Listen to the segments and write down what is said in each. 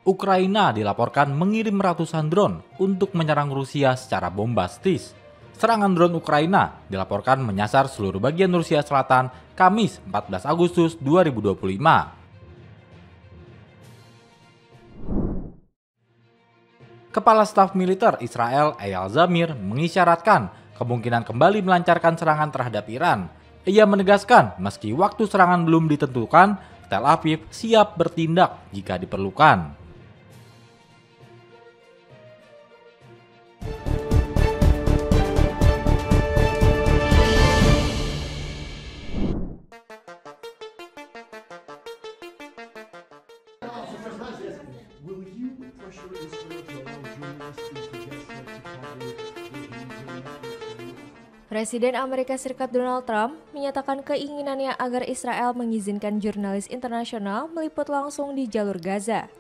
Ukraina dilaporkan mengirim ratusan drone untuk menyerang Rusia secara bombastis. Serangan drone Ukraina dilaporkan menyasar seluruh bagian Rusia Selatan Kamis 14 Agustus 2025. Kepala Staf Militer Israel Eyal Zamir mengisyaratkan kemungkinan kembali melancarkan serangan terhadap Iran. Ia menegaskan meski waktu serangan belum ditentukan, Tel Aviv siap bertindak jika diperlukan. Will you pressure Israel to allow journalists into Gaza to cover Presiden Amerika Serikat Donald Trump menyatakan keinginannya agar Israel mengizinkan jurnalis internasional meliput langsung di jalur Gaza.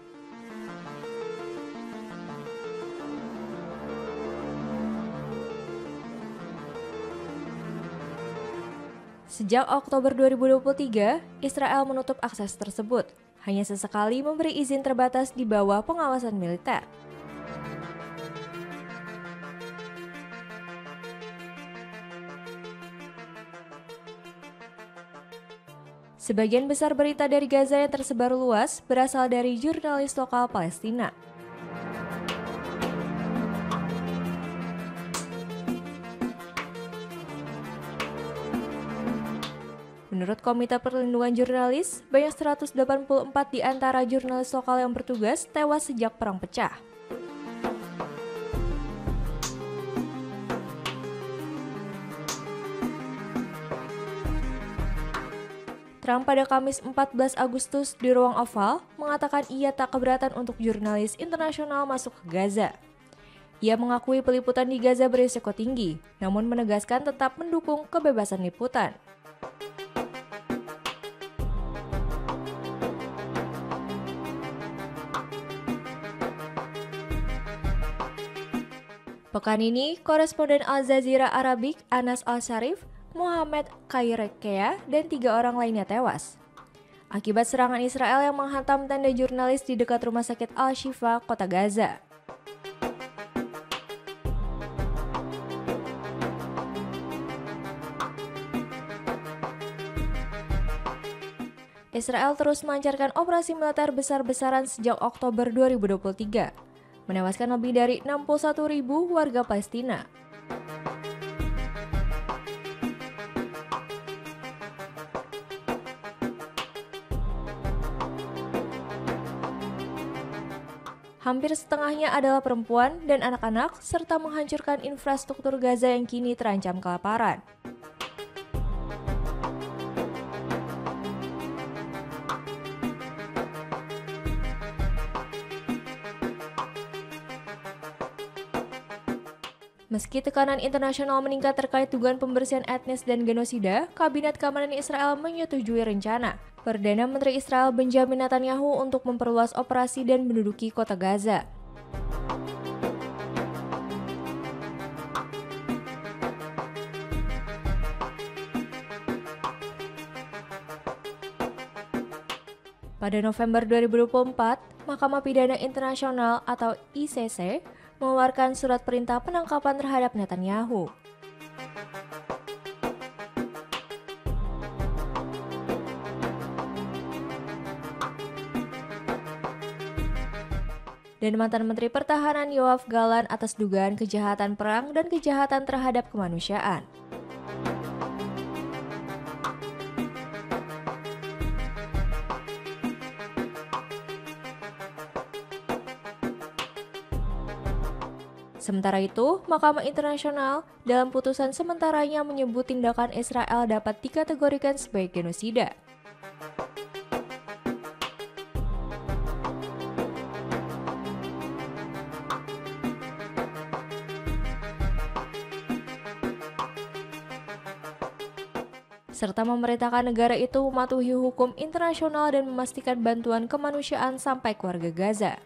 Sejak Oktober 2023, Israel menutup akses tersebut, hanya sesekali memberi izin terbatas di bawah pengawasan militer. Sebagian besar berita dari Gaza yang tersebar luas berasal dari jurnalis lokal Palestina. Menurut Komite Perlindungan Jurnalis, banyak 184 di antara jurnalis lokal yang bertugas tewas sejak perang pecah. Trump pada Kamis 14 Agustus di ruang Oval mengatakan ia tak keberatan untuk jurnalis internasional masuk ke Gaza. Ia mengakui peliputan di Gaza berisiko tinggi, namun menegaskan tetap mendukung kebebasan liputan. Pekan ini, koresponden Al Jazeera Arabic Anas Al-Sharif, Muhammad Khairekea, dan 3 orang lainnya tewas akibat serangan Israel yang menghantam tenda jurnalis di dekat rumah sakit Al-Shifa, kota Gaza. Israel terus melancarkan operasi militer besar-besaran sejak Oktober 2023, menewaskan lebih dari 61.000 warga Palestina. Hampir setengahnya adalah perempuan dan anak-anak, serta menghancurkan infrastruktur Gaza yang kini terancam kelaparan. Meski tekanan internasional meningkat terkait dugaan pembersihan etnis dan genosida, Kabinet Keamanan Israel menyetujui rencana Perdana Menteri Israel Benjamin Netanyahu untuk memperluas operasi dan menduduki kota Gaza. Pada November 2024, Mahkamah Pidana Internasional atau ICC mengeluarkan surat perintah penangkapan terhadap Netanyahu. Dan mantan Menteri Pertahanan Yoav Gallant atas dugaan kejahatan perang dan kejahatan terhadap kemanusiaan. Sementara itu, Mahkamah Internasional dalam putusan sementaranya menyebut tindakan Israel dapat dikategorikan sebagai genosida. Serta memerintahkan negara itu mematuhi hukum internasional dan memastikan bantuan kemanusiaan sampai ke warga Gaza.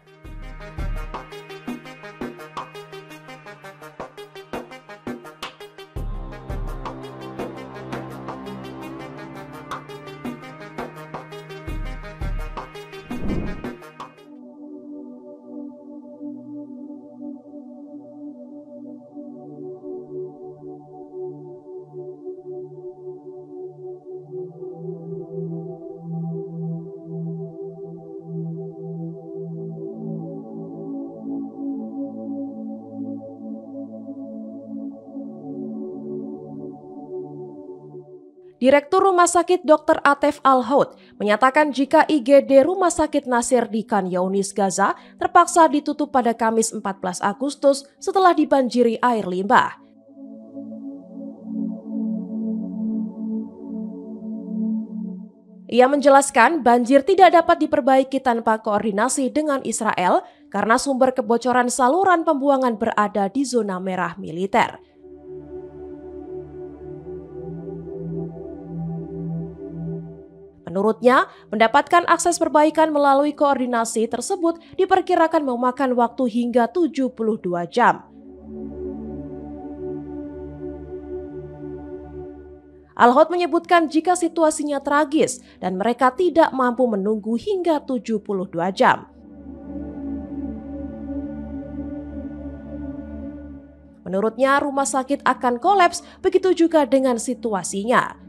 Direktur Rumah Sakit Dr. Atef Al-Haud menyatakan jika IGD Rumah Sakit Nasir di Khan Younis, Gaza terpaksa ditutup pada Kamis 14 Agustus setelah dibanjiri air limbah. Ia menjelaskan banjir tidak dapat diperbaiki tanpa koordinasi dengan Israel karena sumber kebocoran saluran pembuangan berada di zona merah militer. Menurutnya, mendapatkan akses perbaikan melalui koordinasi tersebut diperkirakan memakan waktu hingga 72 jam. Al-Haud menyebutkan jika situasinya tragis dan mereka tidak mampu menunggu hingga 72 jam. Menurutnya, rumah sakit akan kolaps, begitu juga dengan situasinya.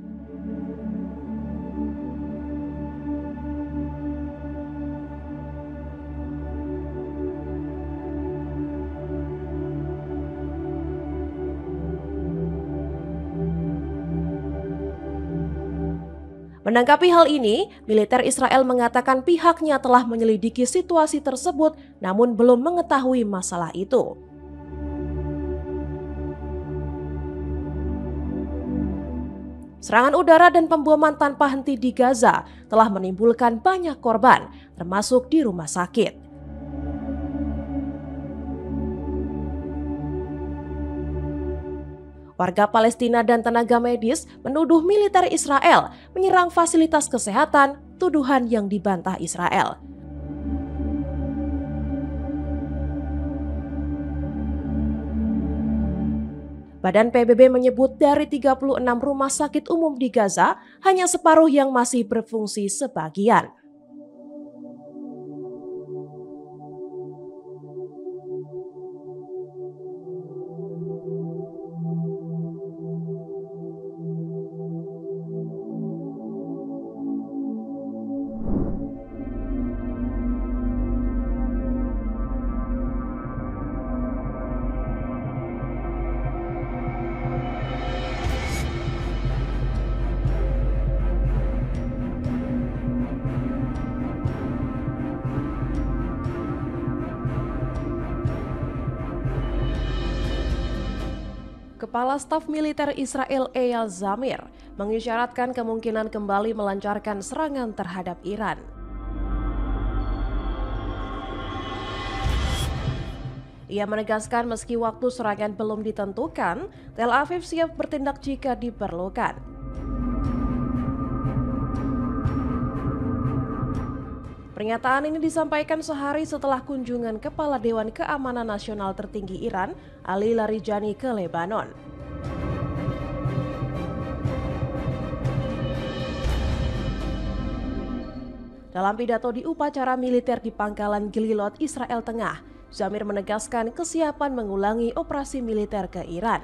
Menanggapi hal ini, militer Israel mengatakan pihaknya telah menyelidiki situasi tersebut namun belum mengetahui masalah itu. Serangan udara dan pemboman tanpa henti di Gaza telah menimbulkan banyak korban, termasuk di rumah sakit. Warga Palestina dan tenaga medis menuduh militer Israel menyerang fasilitas kesehatan, tuduhan yang dibantah Israel. Badan PBB menyebut dari 36 rumah sakit umum di Gaza, hanya separuh yang masih berfungsi sebagian. Kepala Staf Militer Israel Eyal Zamir mengisyaratkan kemungkinan kembali melancarkan serangan terhadap Iran. Ia menegaskan meski waktu serangan belum ditentukan, Tel Aviv siap bertindak jika diperlukan. Pernyataan ini disampaikan sehari setelah kunjungan Kepala Dewan Keamanan Nasional tertinggi Iran, Ali Larijani, ke Lebanon. Dalam pidato di upacara militer di Pangkalan Gelilot, Israel Tengah, Zamir menegaskan kesiapan mengulangi operasi militer ke Iran.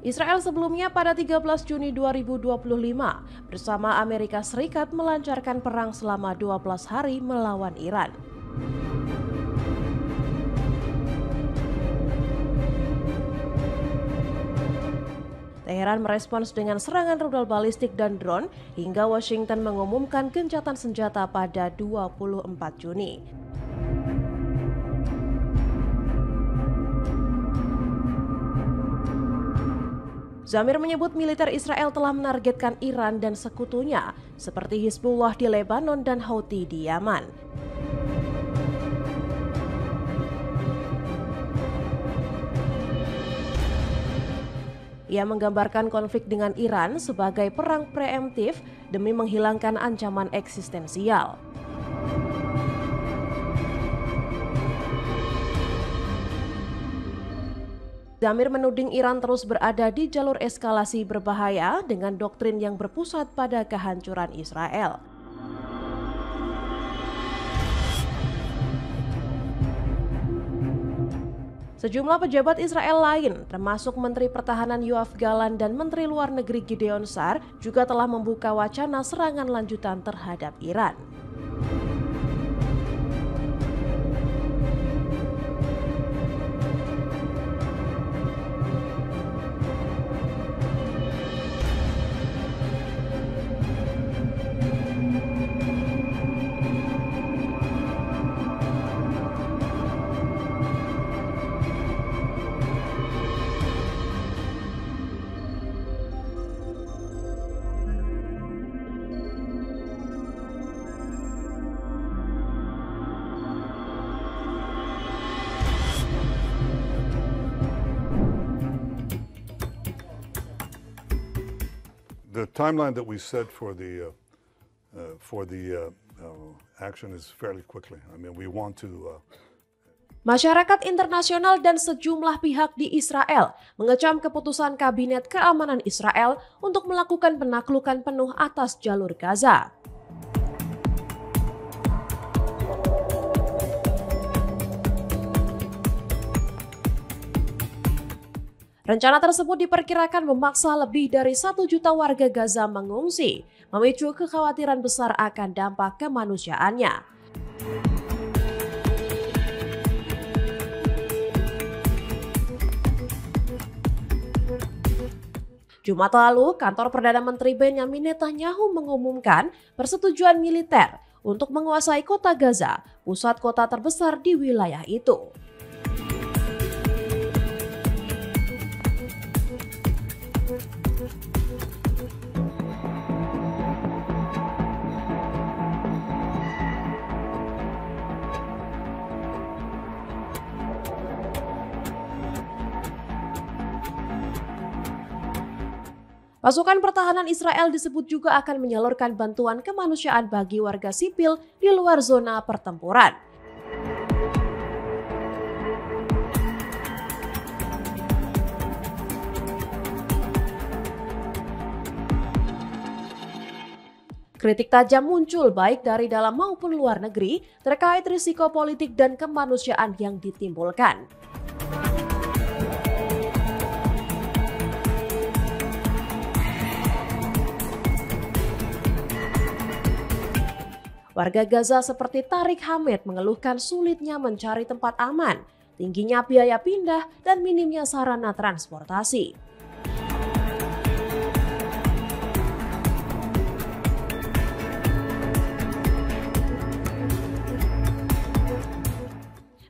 Israel sebelumnya pada 13 Juni 2025 bersama Amerika Serikat melancarkan perang selama 12 hari melawan Iran. Teheran merespons dengan serangan rudal balistik dan drone hingga Washington mengumumkan gencatan senjata pada 24 Juni. Zamir menyebut militer Israel telah menargetkan Iran dan sekutunya seperti Hizbullah di Lebanon dan Houthi di Yaman. Ia menggambarkan konflik dengan Iran sebagai perang preemptif demi menghilangkan ancaman eksistensial. Zamir menuding Iran terus berada di jalur eskalasi berbahaya dengan doktrin yang berpusat pada kehancuran Israel. Sejumlah pejabat Israel lain, termasuk Menteri Pertahanan Yoav Gallant dan Menteri Luar Negeri Gideon Sa'ar, juga telah membuka wacana serangan lanjutan terhadap Iran. the timeline that we set for the action is fairly quickly. I mean, we want to. Masyarakat internasional dan sejumlah pihak di Israel mengecam keputusan Kabinet Keamanan Israel untuk melakukan penaklukan penuh atas jalur Gaza. Rencana tersebut diperkirakan memaksa lebih dari 1 juta warga Gaza mengungsi, memicu kekhawatiran besar akan dampak kemanusiaannya. Jumat lalu, kantor Perdana Menteri Benjamin Netanyahu mengumumkan persetujuan militer untuk menguasai kota Gaza, pusat kota terbesar di wilayah itu. Pasukan pertahanan Israel disebut juga akan menyalurkan bantuan kemanusiaan bagi warga sipil di luar zona pertempuran. Kritik tajam muncul baik dari dalam maupun luar negeri terkait risiko politik dan kemanusiaan yang ditimbulkan. Warga Gaza seperti Tarik Hamid mengeluhkan sulitnya mencari tempat aman, tingginya biaya pindah, dan minimnya sarana transportasi.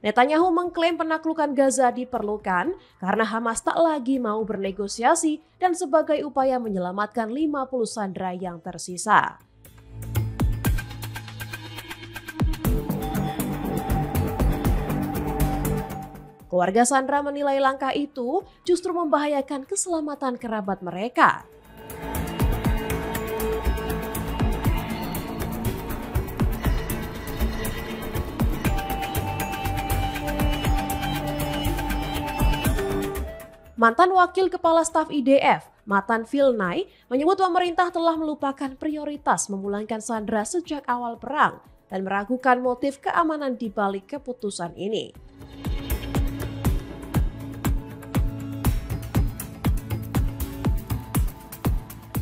Netanyahu mengklaim penaklukan Gaza diperlukan karena Hamas tak lagi mau bernegosiasi dan sebagai upaya menyelamatkan 50 sandera yang tersisa. Keluarga sandera menilai langkah itu justru membahayakan keselamatan kerabat mereka. Mantan Wakil Kepala Staf IDF, Matan Vilnai, menyebut pemerintah telah melupakan prioritas memulangkan sandera sejak awal perang dan meragukan motif keamanan di balik keputusan ini.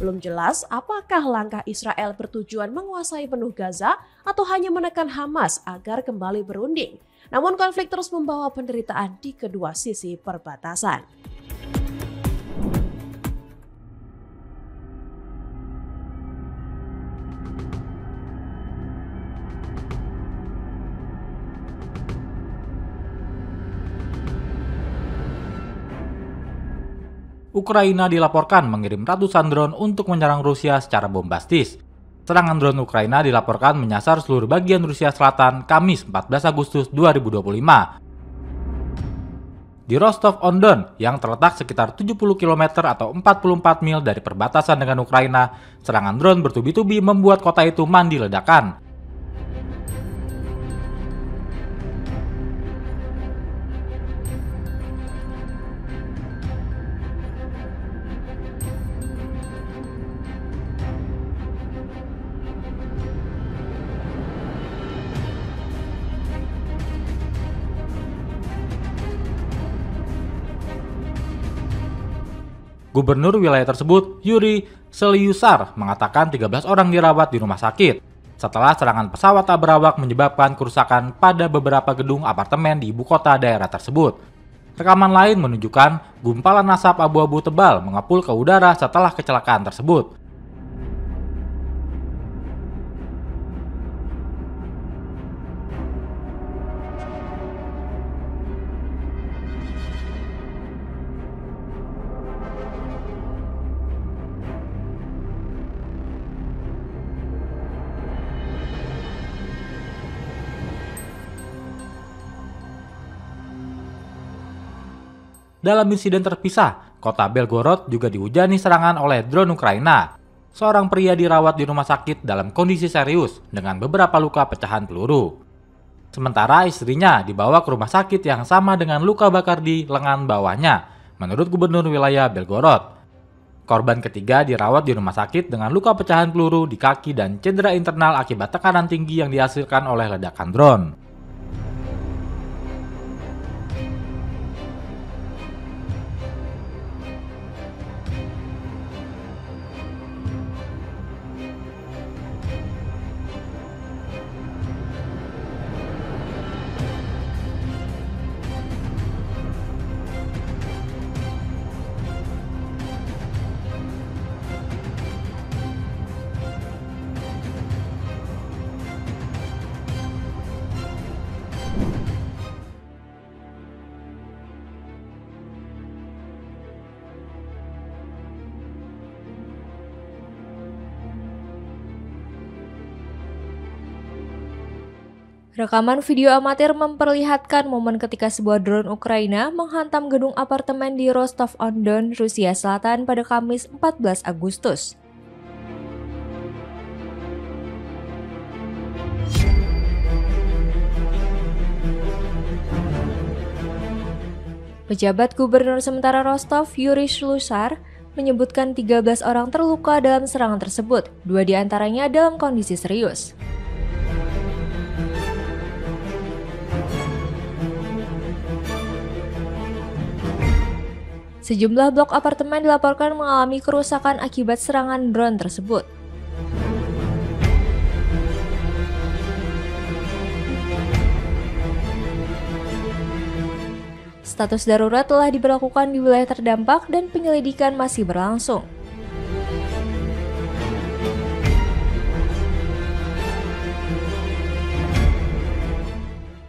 Belum jelas apakah langkah Israel bertujuan menguasai penuh Gaza atau hanya menekan Hamas agar kembali berunding. Namun konflik terus membawa penderitaan di kedua sisi perbatasan. Ukraina dilaporkan mengirim ratusan drone untuk menyerang Rusia secara bombastis. Serangan drone Ukraina dilaporkan menyasar seluruh bagian Rusia Selatan Kamis 14 Agustus 2025. Di Rostov-on-Don yang terletak sekitar 70 km atau 44 mil dari perbatasan dengan Ukraina, serangan drone bertubi-tubi membuat kota itu mandi ledakan. Gubernur wilayah tersebut, Yuri Selyusar, mengatakan 13 orang dirawat di rumah sakit setelah serangan pesawat tak berawak menyebabkan kerusakan pada beberapa gedung apartemen di ibu kota daerah tersebut. Rekaman lain menunjukkan gumpalan asap abu-abu tebal mengepul ke udara setelah kecelakaan tersebut. Dalam insiden terpisah, kota Belgorod juga dihujani serangan oleh drone Ukraina. Seorang pria dirawat di rumah sakit dalam kondisi serius dengan beberapa luka pecahan peluru. Sementara istrinya dibawa ke rumah sakit yang sama dengan luka bakar di lengan bawahnya, menurut Gubernur wilayah Belgorod. Korban ketiga dirawat di rumah sakit dengan luka pecahan peluru di kaki dan cedera internal akibat tekanan tinggi yang dihasilkan oleh ledakan drone. Rekaman video amatir memperlihatkan momen ketika sebuah drone Ukraina menghantam gedung apartemen di Rostov-on-Don, Rusia Selatan pada Kamis 14 Agustus. Pejabat Gubernur sementara Rostov, Yuri Shlusar, menyebutkan 13 orang terluka dalam serangan tersebut, 2 diantaranya dalam kondisi serius. Sejumlah blok apartemen dilaporkan mengalami kerusakan akibat serangan drone tersebut. Status darurat telah diberlakukan di wilayah terdampak dan penyelidikan masih berlangsung.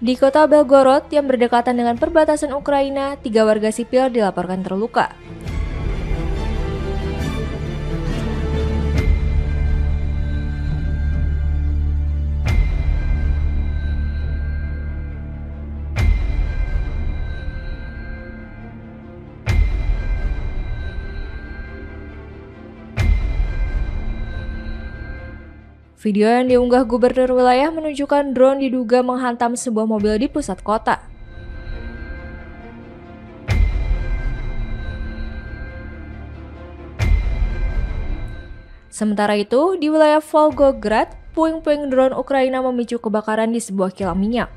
Di kota Belgorod yang berdekatan dengan perbatasan Ukraina, 3 warga sipil dilaporkan terluka. Video yang diunggah gubernur wilayah menunjukkan drone diduga menghantam sebuah mobil di pusat kota. Sementara itu, di wilayah Volgograd, puing-puing drone Ukraina memicu kebakaran di sebuah kilang minyak.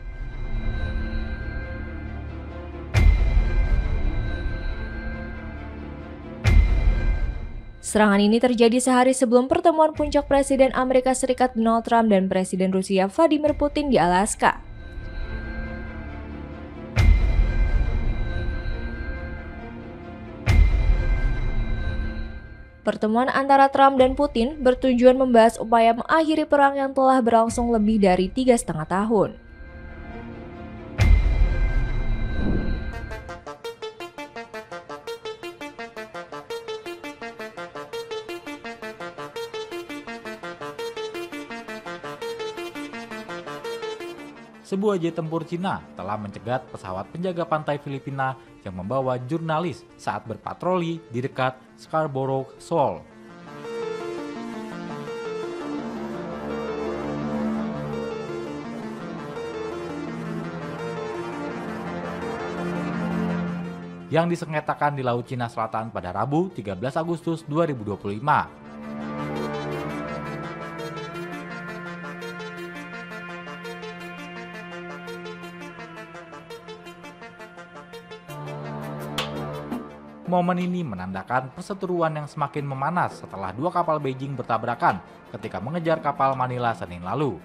Serangan ini terjadi sehari sebelum pertemuan puncak Presiden Amerika Serikat Donald Trump dan Presiden Rusia Vladimir Putin di Alaska. Pertemuan antara Trump dan Putin bertujuan membahas upaya mengakhiri perang yang telah berlangsung lebih dari 3,5 tahun. Sebuah jet tempur Cina telah mencegat pesawat penjaga pantai Filipina yang membawa jurnalis saat berpatroli di dekat Scarborough Shoal. Yang disengketakan di Laut Cina Selatan pada Rabu 13 Agustus 2025. Momen ini menandakan perseteruan yang semakin memanas setelah 2 kapal Beijing bertabrakan ketika mengejar kapal Manila Senin lalu.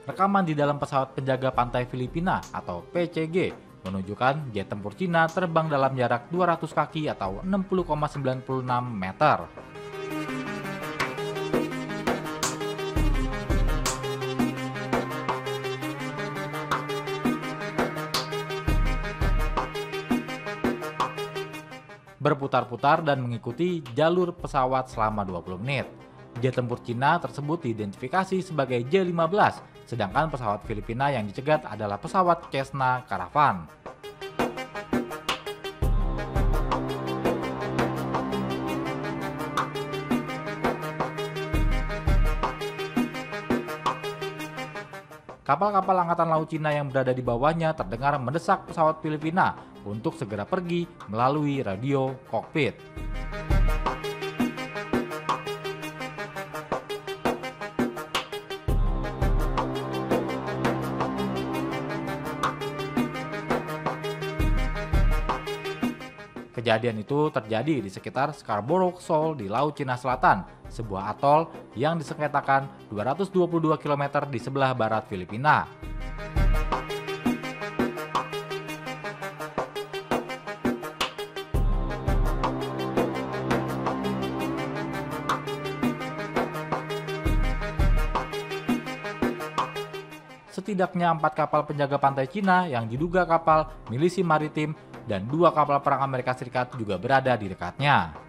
Rekaman di dalam pesawat penjaga pantai Filipina atau PCG menunjukkan jet tempur Cina terbang dalam jarak 200 kaki atau 60,96 meter. Berputar-putar dan mengikuti jalur pesawat selama 20 menit. Jet tempur Cina tersebut diidentifikasi sebagai J-15, sedangkan pesawat Filipina yang dicegat adalah pesawat Cessna Caravan. Kapal-kapal Angkatan Laut Cina yang berada di bawahnya terdengar mendesak pesawat Filipina untuk segera pergi melalui radio kokpit. Kejadian itu terjadi di sekitar Scarborough Shoal di Laut Cina Selatan, sebuah atol yang disengketakan 222 km di sebelah barat Filipina. Setidaknya 4 kapal penjaga pantai Cina yang diduga kapal milisi maritim dan 2 kapal perang Amerika Serikat juga berada di dekatnya.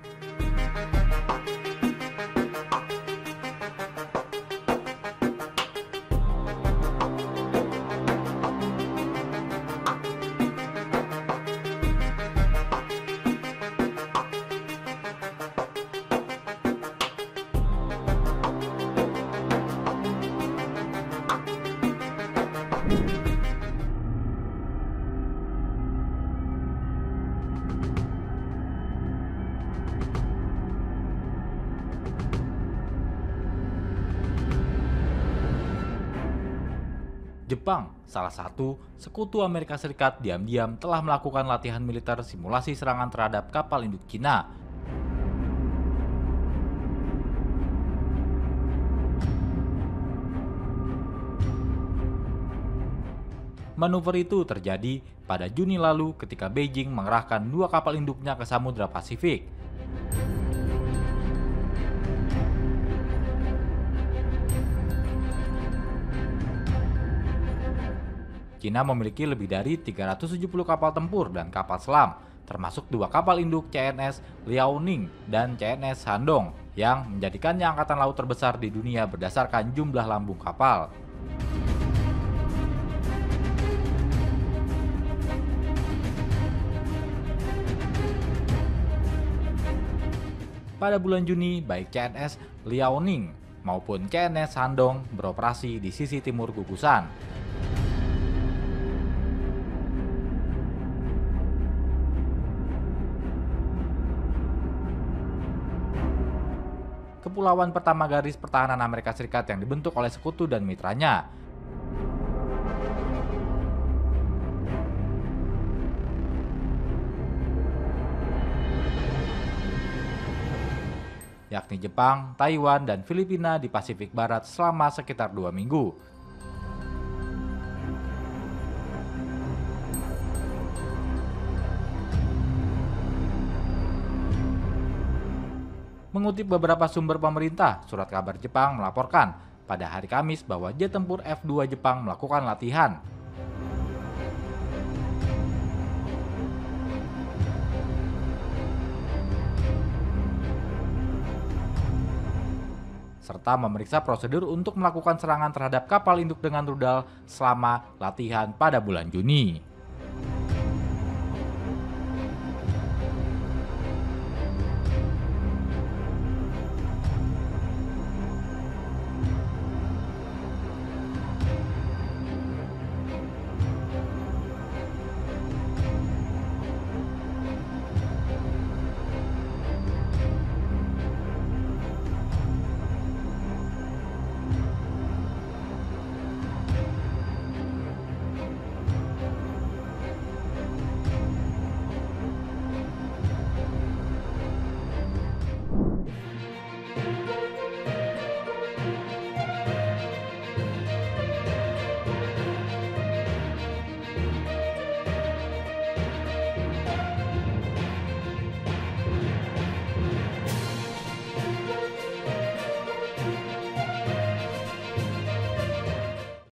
Jepang, salah satu sekutu Amerika Serikat, diam-diam telah melakukan latihan militer simulasi serangan terhadap kapal induk Cina. Manuver itu terjadi pada Juni lalu ketika Beijing mengerahkan 2 kapal induknya ke Samudra Pasifik. Cina memiliki lebih dari 370 kapal tempur dan kapal selam, termasuk 2 kapal induk CNS Liaoning dan CNS Shandong, yang menjadikannya angkatan laut terbesar di dunia berdasarkan jumlah lambung kapal. Pada bulan Juni, baik CNS Liaoning maupun CNS Shandong beroperasi di sisi timur gugusan. Kepulauan pertama garis pertahanan Amerika Serikat yang dibentuk oleh sekutu dan mitranya. Yakni Jepang, Taiwan, dan Filipina di Pasifik Barat selama sekitar 2 minggu. Mengutip beberapa sumber pemerintah, surat kabar Jepang melaporkan pada hari Kamis bahwa jet tempur F-2 Jepang melakukan latihan. Serta memeriksa prosedur untuk melakukan serangan terhadap kapal induk dengan rudal selama latihan pada bulan Juni.